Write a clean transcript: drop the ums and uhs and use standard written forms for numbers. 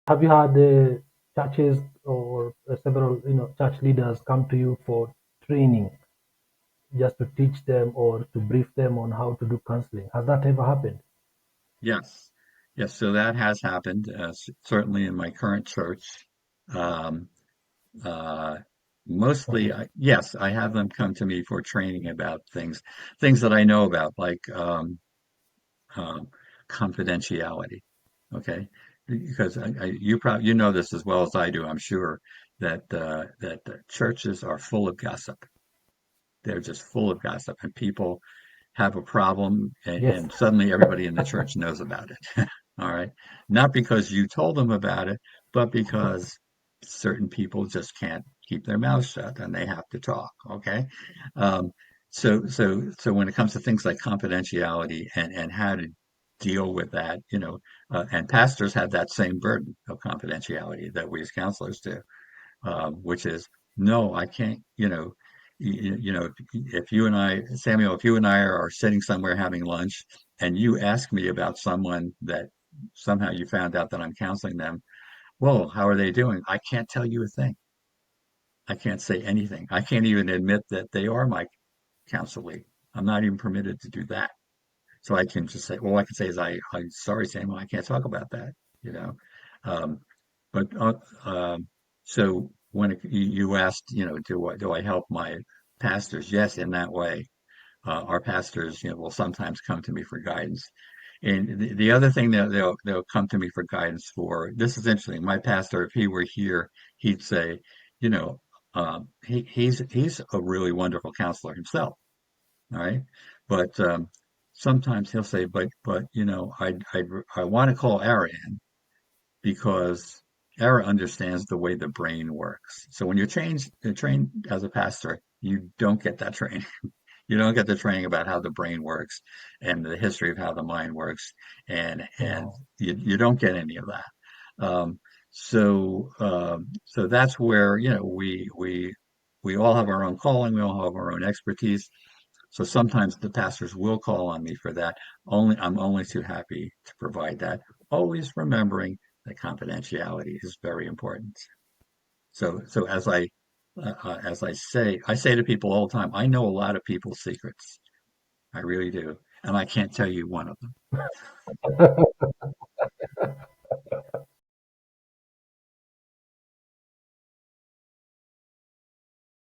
Have you had churches or several, church leaders come to you for training, just to teach them or to brief them on how to do counseling? Has that ever happened? Yes. Yes. So that has happened, certainly in my current church. Um, uh, Mostly, Okay. yes, I have them come to me for training about things that I know about, like um, confidentiality. Okay, because you know this as well as I do, I'm sure that churches are full of gossip. They're just full of gossip, and people have a problem, Yes. and suddenly everybody in the church knows about it. All right. Not because you told them about it, but because certain people just can't keep their mouths shut and they have to talk. Okay. Um, so when it comes to things like confidentiality and how to deal with that, and pastors have that same burden of confidentiality that we as counselors do, which is no, I can't, if you and I, Samuel, if you and I are sitting somewhere having lunch and you ask me about someone that somehow you found out that I'm counseling them, well, how are they doing? I can't tell you a thing. I can't say anything. I can't even admit that they are my counselee. I'm not even permitted to do that. So I can just say, all I can say is, I'm sorry, Samuel, I can't talk about that, you know. Um, but so when you asked, do I help my pastors? Yes, in that way. Our pastors, will sometimes come to me for guidance. And the other thing that they'll come to me for guidance for, this is interesting. My pastor, if he were here, he'd say, you know, he's a really wonderful counselor himself. All right. But sometimes he'll say, but I want to call Ara in because Ara understands the way the brain works. So when you're trained as a pastor, you don't get that training. You don't get the training about how the brain works and the history of how the mind works, and Wow. you don't get any of that. Um, so that's where we all have our own calling, we all have our own expertise. So sometimes the pastors will call on me for that. I'm only too happy to provide that, always remembering that confidentiality is very important. So as I say to people all the time, I know a lot of people's secrets. I really do, and I can't tell you one of them.